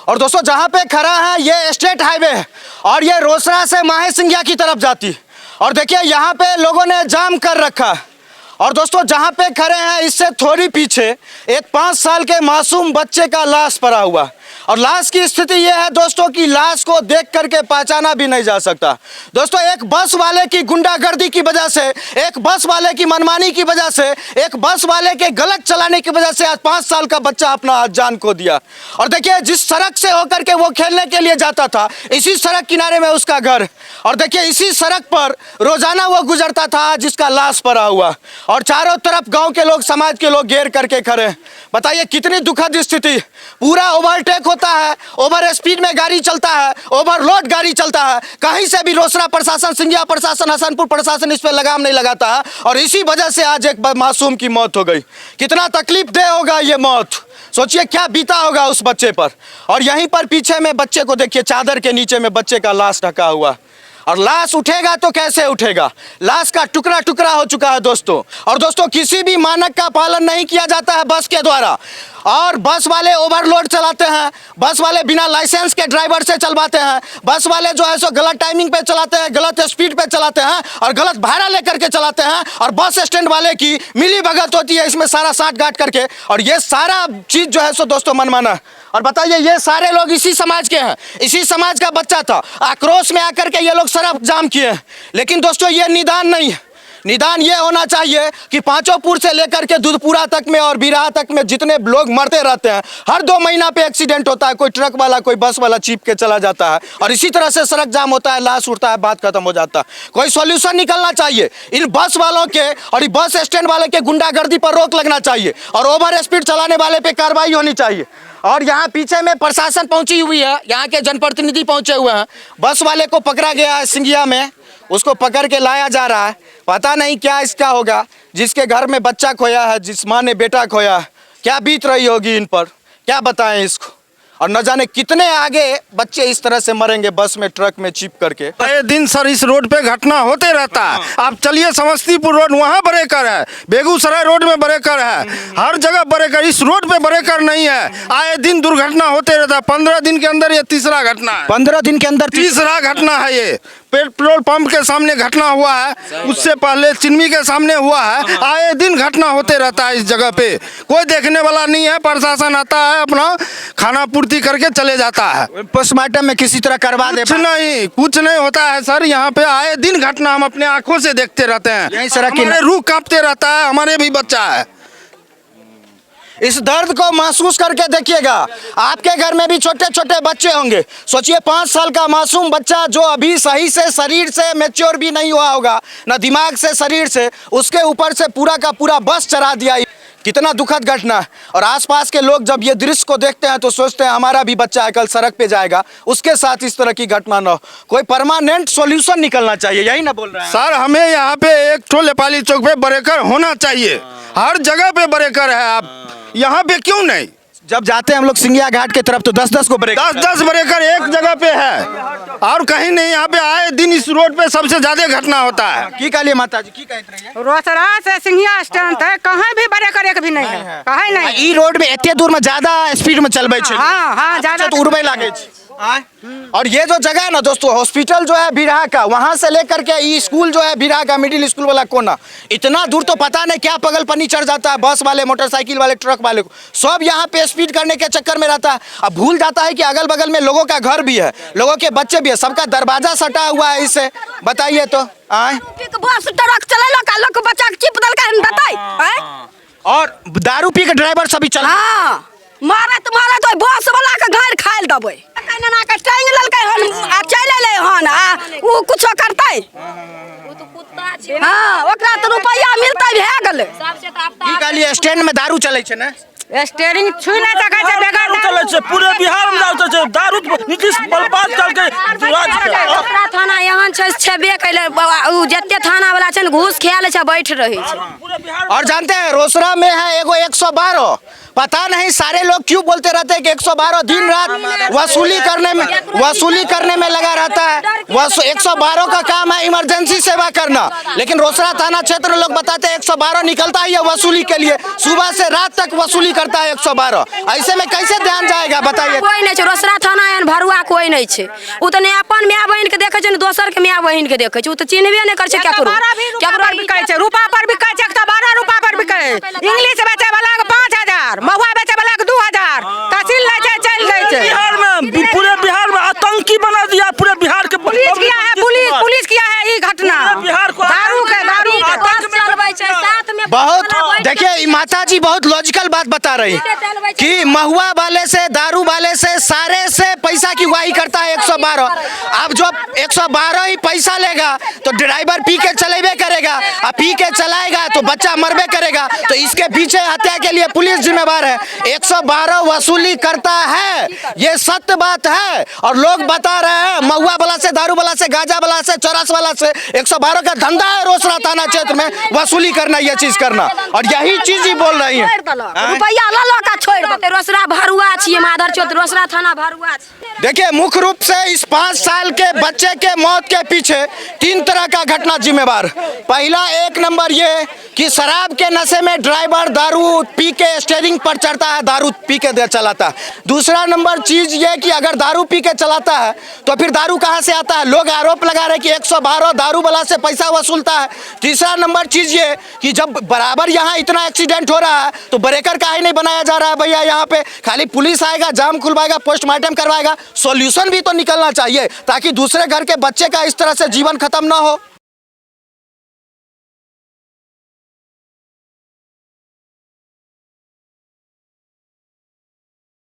और दोस्तों जहाँ पे खड़ा है ये स्टेट हाईवे है और ये रोसड़ा से माहे सिंघिया की तरफ जाती। और देखिए यहाँ पे लोगों ने जाम कर रखा है। और दोस्तों जहाँ पे खड़े हैं इससे थोड़ी पीछे एक 5 साल के मासूम बच्चे का लाश पड़ा हुआ। और लाश की स्थिति यह है दोस्तों कि लाश को देख करके पहचाना भी नहीं जा सकता। दोस्तों एक बस वाले की गुंडागर्दी की वजह से, एक बस वाले की मनमानी की वजह से, एक बस वाले के गलत चलाने की वजह से आज 5 साल का बच्चा अपना जान खो दिया। और देखिए जिस सड़क से होकर के वो खेलने के लिए जाता था इसी सड़क किनारे में उसका घर। और देखिए इसी सड़क पर रोजाना वो गुजरता था जिसका लाश पड़ा हुआ। और चारों तरफ गांव के लोग, समाज के लोग घेर करके खड़े। बताइए कितनी दुखद स्थिति। पूरा ओवरटेक होता है, ओवर स्पीड में गाड़ी चलता है, ओवरलोड गाड़ी चलता है। कहीं से भी रोसड़ा प्रशासन, सिंघिया प्रशासन, हसनपुर प्रशासन इस पर लगाम नहीं लगाता है। और इसी वजह से आज एक मासूम की मौत हो गई। कितना तकलीफ दे होगा ये मौत। सोचिए क्या बीता होगा उस बच्चे पर। और यहीं पर पीछे में बच्चे को देखिए, चादर के नीचे में बच्चे का लाश ढका हुआ। और लाश उठेगा तो कैसे उठेगा, लाश का टुकड़ा टुकड़ा हो चुका है दोस्तों। और दोस्तों किसी भी मानक का पालन नहीं किया जाता है बस के द्वारा। और बस वाले ओवरलोड चलाते हैं, बस वाले बिना लाइसेंस के ड्राइवर से चलवाते हैं, बस वाले जो है सो गलत टाइमिंग पे चलाते हैं, गलत स्पीड पे चलाते हैं और गलत भाड़ा लेकर के चलाते हैं। और बस स्टैंड वाले की मिली भगत होती है इसमें सारा साठ गांठ करके। और ये सारा चीज जो है सो दोस्तों मनमाना है। और बताइए ये सारे लोग इसी समाज के हैं, इसी समाज का बच्चा था। आक्रोश में आकर के ये लोग सड़क जाम किए हैं। लेकिन दोस्तों ये निदान नहीं है। निदान ये होना चाहिए कि पांचोपुर से लेकर के दूधपुरा तक में और बिरहा तक में जितने लोग मरते रहते हैं, हर 2 महीना पे एक्सीडेंट होता है, कोई ट्रक वाला कोई बस वाला चीप के चला जाता है और इसी तरह से सड़क जाम होता है, लाश उड़ता है, बात खत्म हो जाता है। कोई सॉल्यूशन निकलना चाहिए। इन बस वालों के और इस बस स्टैंड वाले के गुंडागर्दी पर रोक लगना चाहिए और ओवर स्पीड चलाने वाले पे कार्रवाई होनी चाहिए। और यहाँ पीछे में प्रशासन पहुंची हुई है, यहाँ के जनप्रतिनिधि पहुंचे हुए हैं। बस वाले को पकड़ा गया है सिंघिया में, उसको पकड़ के लाया जा रहा है। पता नहीं क्या इसका होगा। जिसके घर में बच्चा खोया है, जिस माँ ने बेटा खोया है, क्या बीत रही होगी इन पर, क्या बताएं इसको। और न जाने कितने आगे बच्चे इस तरह से मरेंगे बस में, ट्रक में चिप करके। ये दिन सर इस रोड पे घटना होते रहता है। आप चलिए समस्तीपुर रोड, वहाँ ब्रेकर है, बेगूसराय रोड में ब्रेकर है, हर जगह ब्रेकर। इस रोड पे ब्रेकर नहीं है। आए दिन दुर्घटना होते रहता है। 15 दिन के अंदर ये तीसरा घटना है। 15 दिन के अंदर तीसरा घटना है ये। पेट्रोल पंप के सामने घटना हुआ है, उससे पहले चिन्मी के सामने हुआ है। आए दिन घटना होते रहता है इस जगह पे। कोई देखने वाला नहीं है। प्रशासन आता है, अपना खाना पूर्ति करके चले जाता है। पोस्टमार्टम में किसी तरह करवा दे, कुछ नहीं होता है सर। यहाँ पे आए दिन घटना हम अपने आंखों से देखते रहते हैं। यही सड़क हमारे रूह कांपते रहता है। हमारे भी बच्चा है। इस दर्द को महसूस करके देखिएगा। आपके घर में भी छोटे छोटे बच्चे होंगे। सोचिए 5 साल का मासूम बच्चा जो अभी सही से शरीर से मैच्योर भी नहीं हुआ होगा, ना दिमाग से, शरीर से, उसके ऊपर से पूरा का पूरा बस चढ़ा दिया। कितना दुखद घटना है। और आसपास के लोग जब ये दृश्य को देखते हैं तो सोचते हैं हमारा भी बच्चा है कल सड़क पे जाएगा, उसके साथ इस तरह की घटना न हो। कोई परमानेंट सॉल्यूशन निकलना चाहिए, यही ना बोल रहे हैं सर। हमें यहाँ पे एक ठो नेपाली चौक पे ब्रेकर होना चाहिए। हर जगह पे ब्रेकर है। आप यहाँ पे क्यों नहीं? जब जाते हैं हम लोग सिंघिया घाट की तरफ तो 10-10 को ब्रेकर, 10-10 ब्रेकर एक जगह पे है और कहीं नहीं। यहाँ पे आए दिन इस रोड पे सबसे ज्यादा घटना होता है। की कहलिए माता जी, की कहते रहिए? रोसड़ा से सिंघिया स्टैंड है, कहीं भी ब्रेकर एक भी नहीं है, कहीं नहीं। ई रोड में एते दूर में ज्यादा स्पीड में चलबे छै। हाँ ज्यादा तो उड़बे लागे छै। और ये जो जगह है ना दोस्तों, हॉस्पिटल जो है बिरहा का, वहां से लेकर के ये स्कूल जो है बिरहा का मिडिल स्कूल वाला कोना, इतना दूर तो पता नहीं क्या पगलपनी चढ़ जाता है बस वाले, मोटरसाइकिल वाले, ट्रक वाले को। सब यहाँ पे स्पीड करने के चक्कर में रहता है। अब भूल जाता है कि अगल बगल में लोगों का घर भी है, लोगों के बच्चे भी है, सबका दरवाजा सटा हुआ है इससे। बताइए तो और दारू पी के ड्राइवर सभी चल मारे तुम्हारा तो बस वाला के घर खाइल दबे ना के टांग ललकै हन आ चल ले हन आ उ कुछो करतै। उ तो कुत्ता छै। हां ओकरा तो रुपया मिलतै भए गेलै। सबसे तो की कहलिए स्टैंड में दारू चलै छै ना, स्टीयरिंग छुई नहीं सकै छै, बेकार चलै छै। पूरे बिहार में दारू छै। दारू नीतीश बर्बाद करके राज के। ओकरा थाना यहाँ छै, छेबे कैले उ जत्ते थाना वाला छै घूस खा ले छै, बैठ रही छै। और जानते हैं रोसड़ा में है एगो 112। पता नहीं सारे लोग क्यों बोलते रहते हैं कि 112 दिन रात वसूली करने में लगा रहता है। 112 का काम है इमरजेंसी सेवा करना, लेकिन रोसड़ा थाना क्षेत्र लोग बताते हैं 112 निकलता ही है वसूली के लिए, सुबह से रात तक वसूली करता है 112। ऐसे में कैसे ध्यान जाएगा बताइए। कोई नहीं, रोसड़ा कोई नहीं छे। उ तो ने अपन माय बहन के देखे छे ने दोसर के माय बहन के देखे छे। उ तो चिन्हबे नहीं कर छे क्या करू। क्या करू बिकाय छे, रूपा पर बिकाय छे, 12 रूपा पर बिकाय। इंग्लिश बेचे वाला के 5000, महुआ बेचे वाला के 2000, तहसील ले जाए चल जाए छे। बिहार में, पूरे बिहार में आतंकी बना दिया पूरे बिहार के। पुलिस किया है, पुलिस किया है ये घटना। बिहार को दारू के बहुत देखिए माता जी बहुत लॉजिकल बात बता रही कि महुआ वाले से दारू वाले से सारे से पैसा की वाही करता है 112। अब जो 112 ही पैसा लेगा तो ड्राइवर पी के चलेबे करेगा, और पी के चलाएगा तो बच्चा मरबे करेगा। तो इसके पीछे हत्या के लिए पुलिस जिम्मेवार है। 112 वसूली करता है, ये सत्य बात है। और लोग बता रहे हैं महुआ वाला से, दारू वाला से, गांजा वाला से, चौरास वाला से 112 का धंधा है रोसड़ा थाना क्षेत्र में वसूली करना, ये चीज करना। और यही चीज ही बोल रही है। रुपया ला ला का छोड़ दे। रोसड़ा भरुआ छिए माधर चौथ, रोसड़ा थाना भरुआ। देखिए मुख्य रूप से इस 5 साल के बच्चे के मौत के पीछे 3 तरह का घटना जिम्मेवार। पहला 1 नंबर ये कि शराब के नशे में ड्राइवर दारू पी के स्टीयरिंग पर चढ़ता है, दारू पी के चलाता है। दूसरा नंबर चीज ये कि अगर दारू पी के चलाता है तो फिर दारू कहाँ से आता है। लोग आरोप लगा रहे कि 112 दारू वाला से पैसा वसूलता है। तीसरा नंबर चीज ये कि जब बराबर यहाँ इतना एक्सीडेंट हो रहा है तो ब्रेकर काहे नहीं बनाया जा रहा है भैया। यहाँ पे खाली पुलिस आएगा, जाम खुलवाएगा, पोस्टमार्टम करवाएगा, सॉल्यूशन भी तो निकलना चाहिए ताकि दूसरे घर के बच्चे का इस तरह से जीवन खत्म ना हो।